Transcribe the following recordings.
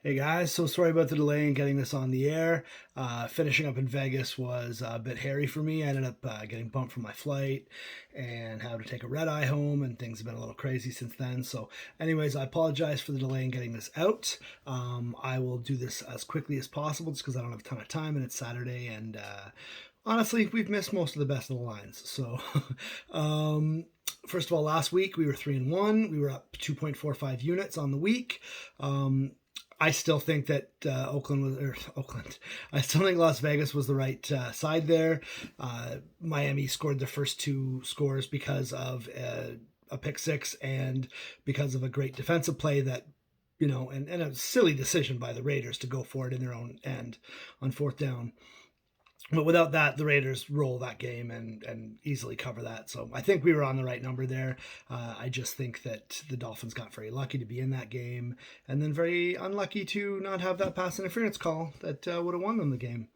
Hey guys, so sorry about the delay in getting this on the air. Finishing up in Vegas was a bit hairy for me. I ended up getting bumped from my flight and had to take a red eye home, and things have been a little crazy since then. So, anyways, I apologize for the delay in getting this out. I will do this as quickly as possible just because I don't have a ton of time and it's Saturday. And honestly, we've missed most of the best of the lines. So, first of all, last week we were 3-1. We were up 2.45 units on the week. I still think that Oakland. I still think Las Vegas was the right side there. Miami scored the first two scores because of a pick six and because of a great defensive play that, and a silly decision by the Raiders to go for it in their own end on fourth down. But without that, the Raiders roll that game and easily cover that. So I think we were on the right number there. I just think that the Dolphins got very lucky to be in that game and then very unlucky to not have that pass interference call that would have won them the game.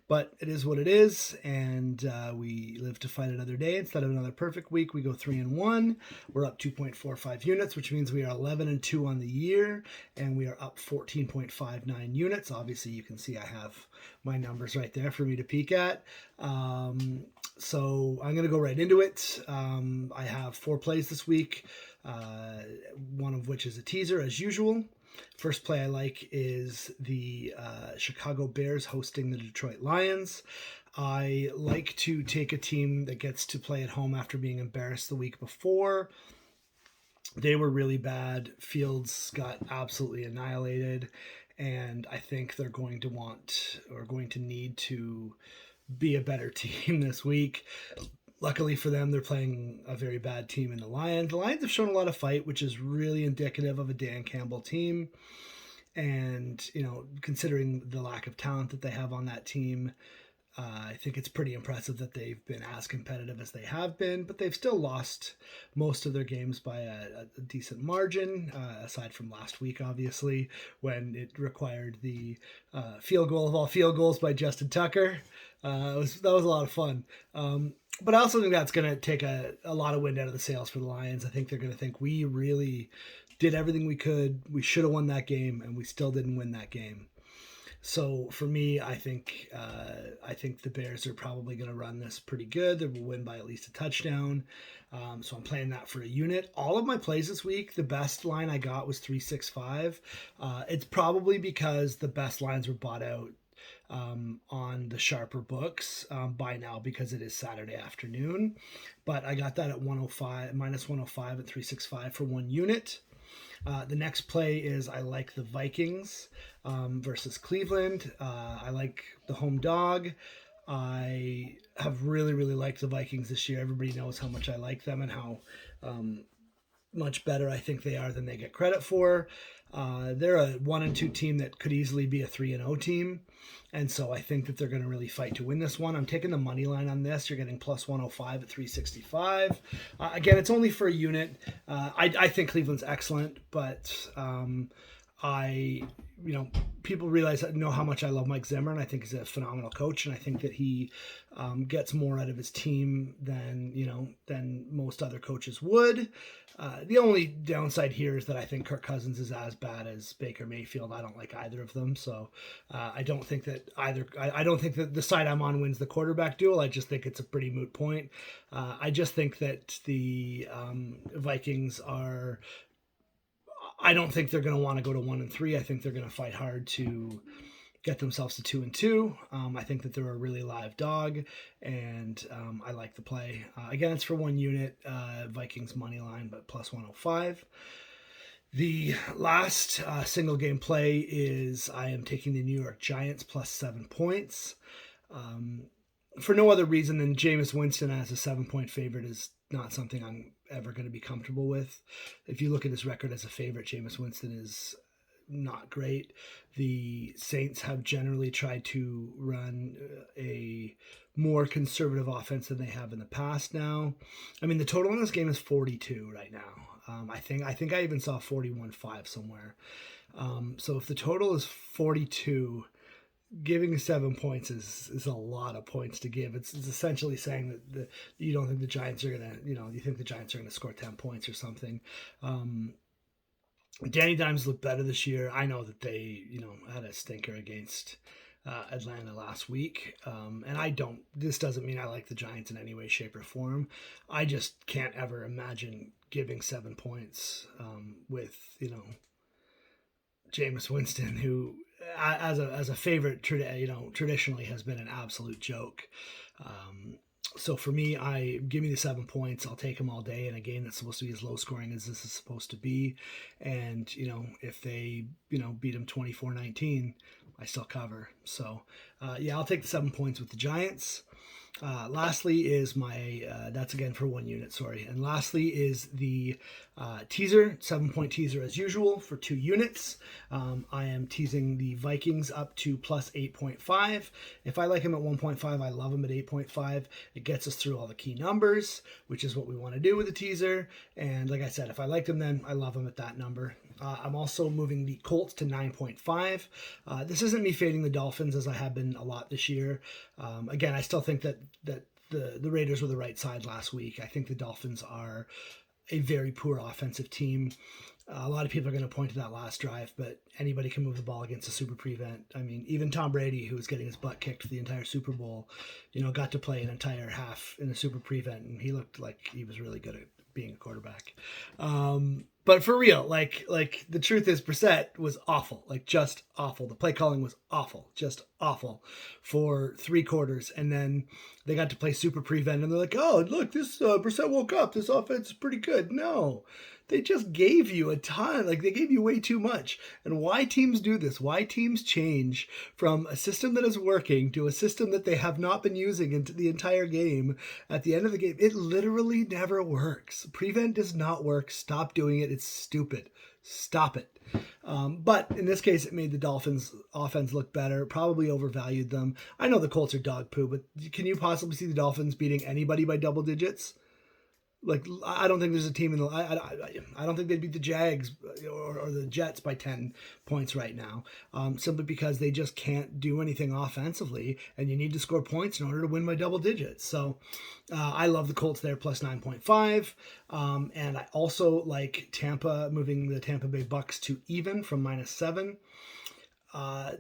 But it is what it is, and we live to fight another day. Instead of another perfect week, we go 3-1. We're up 2.45 units, which means we are 11-2 on the year, and we are up 14.59 units. Obviously, you can see I have my numbers right there for me to peek at. So I'm going to go right into it. I have 4 plays this week, one of which is a teaser, as usual. First play I like is the Chicago Bears hosting the Detroit Lions. I like to take a team that gets to play at home after being embarrassed the week before. They were really bad. Fields got absolutely annihilated, and I think they're going to need to be a better team this week. Luckily for them, they're playing a very bad team in the Lions. The Lions have shown a lot of fight, which is really indicative of a Dan Campbell team. And, considering the lack of talent that they have on that team, I think it's pretty impressive that they've been as competitive as they have been, but they've still lost most of their games by a decent margin, aside from last week, obviously, when it required the field goal of all field goals by Justin Tucker. That was a lot of fun. But I also think that's going to take a lot of wind out of the sails for the Lions. I think they're going to think we really did everything we could. We should have won that game, and we still didn't win that game. So for me, I think the Bears are probably going to run this pretty good. They will win by at least a touchdown. So I'm playing that for a unit. All of my plays this week, the best line I got was 365. It's probably because the best lines were bought out on the sharper books by now because it is Saturday afternoon. But I got that at 105, minus 105 at 365 for one unit. The next play is I like the Vikings versus Cleveland. I like the home dog. I have really, really liked the Vikings this year. Everybody knows how much I like them and how much better I think they are than they get credit for. They're a 1-2 team that could easily be a 3-0 team. And so I think that they're going to really fight to win this one. I'm taking the money line on this. You're getting plus 105 at 365. Again, it's only for a unit. I think Cleveland's excellent, but people know how much I love Mike Zimmer, and I think he's a phenomenal coach, and I think that he gets more out of his team than most other coaches would. The only downside here is that I think Kirk Cousins is as bad as Baker Mayfield. I don't like either of them, so I don't think that I don't think that the side I'm on wins the quarterback duel. I just think it's a pretty moot point. I just think that the Vikings are. I don't think they're going to want to go to 1-3. I think they're going to fight hard to get themselves to 2-2. I think that they're a really live dog, and I like the play. Again, it's for one unit, Vikings money line, but plus 105. The last single game play is I am taking the New York Giants plus 7 points. For no other reason than Jameis Winston as a 7-point favorite is not something I'm ever going to be comfortable with. If you look at his record as a favorite, Jameis Winston is not great. The Saints have generally tried to run a more conservative offense than they have in the past now. I mean, the total in this game is 42 right now. I think I even saw 41.5 somewhere. So if the total is 42, giving 7 points is a lot of points to give. It's essentially saying that you don't think the Giants are going to, you think the Giants are going to score 10 points or something. Danny Dimes looked better this year. I know that they, had a stinker against Atlanta last week. This doesn't mean I like the Giants in any way, shape, or form. I just can't ever imagine giving 7 points with, Jameis Winston, who, as a favorite, traditionally has been an absolute joke. So for me, give me the 7 points. I'll take them all day in a game that's supposed to be as low scoring as this is supposed to be. And, if they, beat them 24-19, I still cover. So, I'll take the 7 points with the Giants. Lastly is that's again for 1 unit, sorry. And lastly is the teaser, 7-point teaser as usual for 2 units. I am teasing the Vikings up to plus 8.5. If I like them at 1.5, I love them at 8.5. It gets us through all the key numbers, which is what we want to do with the teaser. And like I said, if I like them, then I love them at that number. I'm also moving the Colts to 9.5. This isn't me fading the Dolphins as I have been a lot this year. Again, I still think that the Raiders were the right side last week. I think the Dolphins are a very poor offensive team. A lot of people are going to point to that last drive, but anybody can move the ball against a super prevent. I mean, even Tom Brady, who was getting his butt kicked for the entire Super Bowl, got to play an entire half in a super prevent, and he looked like he was really good at being a quarterback. But for real, like the truth is Brissett was awful, just awful. The play calling was awful, just awful for 3 quarters. And then they got to play super prevent and they're like, oh, look, this Brissett woke up. This offense is pretty good. No, they just gave you a ton. They gave you way too much. And why teams do this? Why teams change from a system that is working to a system that they have not been using into the entire game at the end of the game? It literally never works. Prevent does not work. Stop doing it. It's stupid. Stop it. But in this case, it made the Dolphins' offense look better, probably overvalued them. I know the Colts are dog poo, but can you possibly see the Dolphins beating anybody by double digits? I don't think there's a team in the. I don't think they'd beat the Jags or the Jets by 10 points right now, simply because they just can't do anything offensively, and you need to score points in order to win by double digits. So, I love the Colts there plus 9.5, and I also like Tampa, moving the Tampa Bay Bucks to even from -7.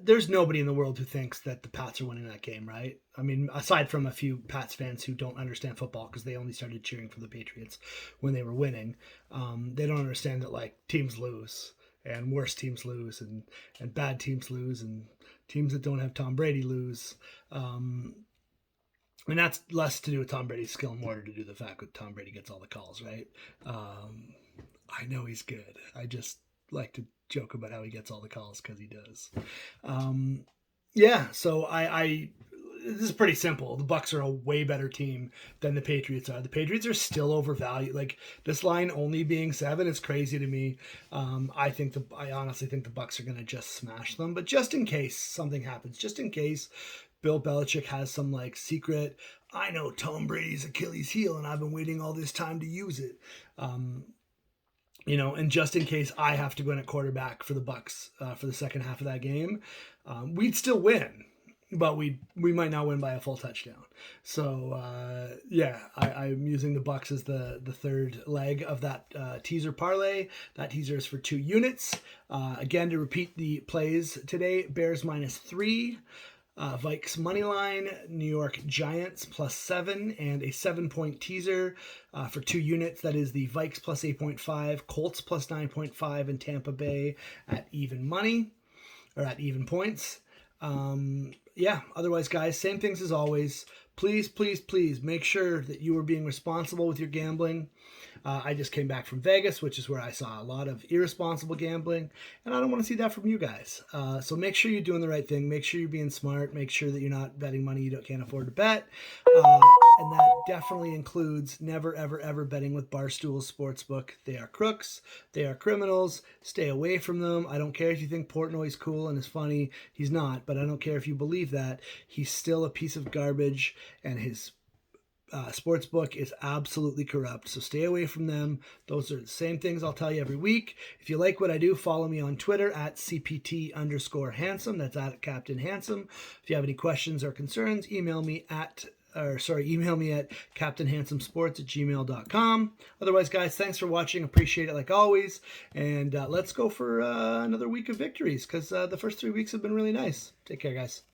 There's nobody in the world who thinks that the Pats are winning that game, right? I mean, aside from a few Pats fans who don't understand football because they only started cheering for the Patriots when they were winning. They don't understand that teams lose and worse teams lose and bad teams lose and teams that don't have Tom Brady lose. And that's less to do with Tom Brady's skill and more to do with the fact that Tom Brady gets all the calls, right? I know he's good. I just like to joke about how he gets all the calls because he does. So this is pretty simple. The Bucks are a way better team than the Patriots are. The Patriots are still overvalued. This line only being 7 is crazy to me. I honestly think the Bucks are going to just smash them. But just in case something happens, just in case Bill Belichick has some secret, I know Tom Brady's Achilles heel and I've been waiting all this time to use it. And just in case I have to go in at quarterback for the Bucks for the second half of that game, we'd still win, but we might not win by a full touchdown. So I'm using the Bucks as the third leg of that teaser parlay. That teaser is for 2 units. Again, to repeat the plays today: Bears -3. Vikes moneyline, New York Giants +7, and a 7-point teaser for 2 units. That is the Vikes plus 8.5, Colts plus 9.5, and Tampa Bay at even money, or at even points. Otherwise, guys, same things as always. Please, please, please make sure that you are being responsible with your gambling. I just came back from Vegas, which is where I saw a lot of irresponsible gambling, and I don't want to see that from you guys. So make sure you're doing the right thing. Make sure you're being smart. Make sure that you're not betting money you can't afford to bet. And that definitely includes never, ever, ever betting with Barstool Sportsbook. They are crooks. They are criminals. Stay away from them. I don't care if you think Portnoy's cool and is funny. He's not, but I don't care if you believe that. He's still a piece of garbage, and his sportsbook is absolutely corrupt. So stay away from them. Those are the same things I'll tell you every week. If you like what I do, follow me on Twitter at CPT_handsome. That's at Captain Handsome. If you have any questions or concerns, email me at email me at captainhandsomesports@gmail.com. Otherwise, guys, thanks for watching. Appreciate it like always. And let's go for another week of victories, because the first 3 weeks have been really nice. Take care, guys.